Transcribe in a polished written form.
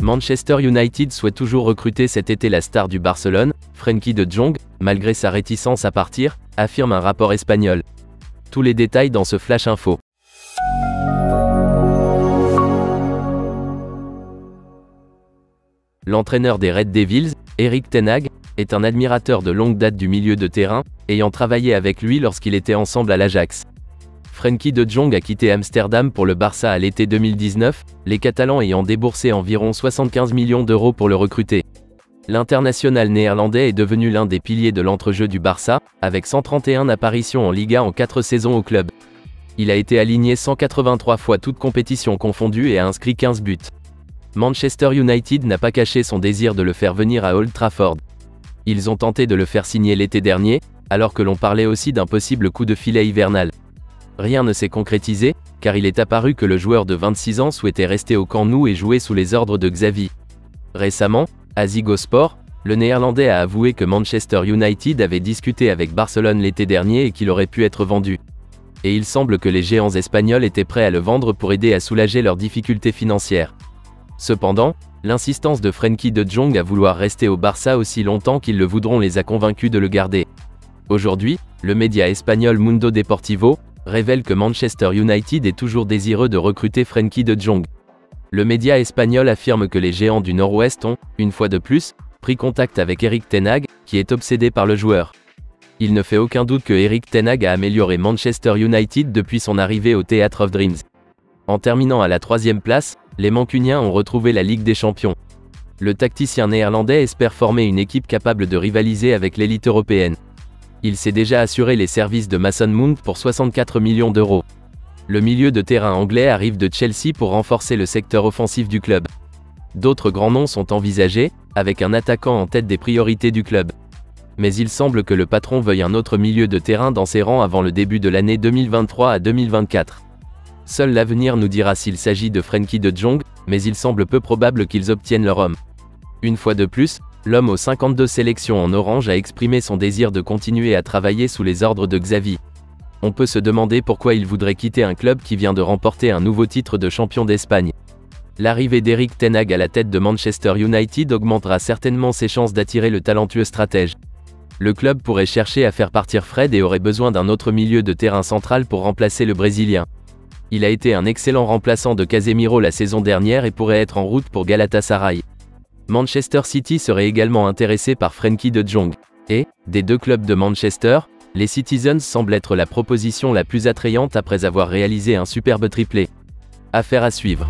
Manchester United souhaite toujours recruter cet été la star du Barcelone, Frenkie de Jong, malgré sa réticence à partir, affirme un rapport espagnol. Tous les détails dans ce Flash Info. L'entraîneur des Red Devils, Erik ten Hag, est un admirateur de longue date du milieu de terrain, ayant travaillé avec lui lorsqu'il était ensemble à l'Ajax. Frenkie de Jong a quitté Amsterdam pour le Barça à l'été 2019, les Catalans ayant déboursé environ 75 millions d'euros pour le recruter. L'international néerlandais est devenu l'un des piliers de l'entrejeu du Barça, avec 131 apparitions en Liga en 4 saisons au club. Il a été aligné 183 fois toutes compétitions confondues et a inscrit 15 buts. Manchester United n'a pas caché son désir de le faire venir à Old Trafford. Ils ont tenté de le faire signer l'été dernier, alors que l'on parlait aussi d'un possible coup de filet hivernal. Rien ne s'est concrétisé, car il est apparu que le joueur de 26 ans souhaitait rester au Camp Nou et jouer sous les ordres de Xavi. Récemment, à Ziggo Sport, le Néerlandais a avoué que Manchester United avait discuté avec Barcelone l'été dernier et qu'il aurait pu être vendu. Et il semble que les géants espagnols étaient prêts à le vendre pour aider à soulager leurs difficultés financières. Cependant, l'insistance de Frenkie de Jong à vouloir rester au Barça aussi longtemps qu'ils le voudront les a convaincus de le garder. Aujourd'hui, le média espagnol Mundo Deportivo révèle que Manchester United est toujours désireux de recruter Frenkie de Jong. Le média espagnol affirme que les géants du Nord-Ouest ont, une fois de plus, pris contact avec Erik ten Hag, qui est obsédé par le joueur. Il ne fait aucun doute que Erik ten Hag a amélioré Manchester United depuis son arrivée au Theatre of Dreams. En terminant à la 3e place, les Mancuniens ont retrouvé la Ligue des Champions. Le tacticien néerlandais espère former une équipe capable de rivaliser avec l'élite européenne. Il s'est déjà assuré les services de Mason Mount pour 64 millions d'euros. Le milieu de terrain anglais arrive de Chelsea pour renforcer le secteur offensif du club. D'autres grands noms sont envisagés, avec un attaquant en tête des priorités du club. Mais il semble que le patron veuille un autre milieu de terrain dans ses rangs avant le début de l'année 2023 à 2024. Seul l'avenir nous dira s'il s'agit de Frenkie de Jong, mais il semble peu probable qu'ils obtiennent leur homme. Une fois de plus, l'homme aux 52 sélections en orange a exprimé son désir de continuer à travailler sous les ordres de Xavi. On peut se demander pourquoi il voudrait quitter un club qui vient de remporter un nouveau titre de champion d'Espagne. L'arrivée d'Erik ten Hag à la tête de Manchester United augmentera certainement ses chances d'attirer le talentueux stratège. Le club pourrait chercher à faire partir Fred et aurait besoin d'un autre milieu de terrain central pour remplacer le Brésilien. Il a été un excellent remplaçant de Casemiro la saison dernière et pourrait être en route pour Galatasaray. Manchester City serait également intéressé par Frenkie de Jong. Et, des deux clubs de Manchester, les Citizens semblent être la proposition la plus attrayante après avoir réalisé un superbe triplé. Affaire à suivre.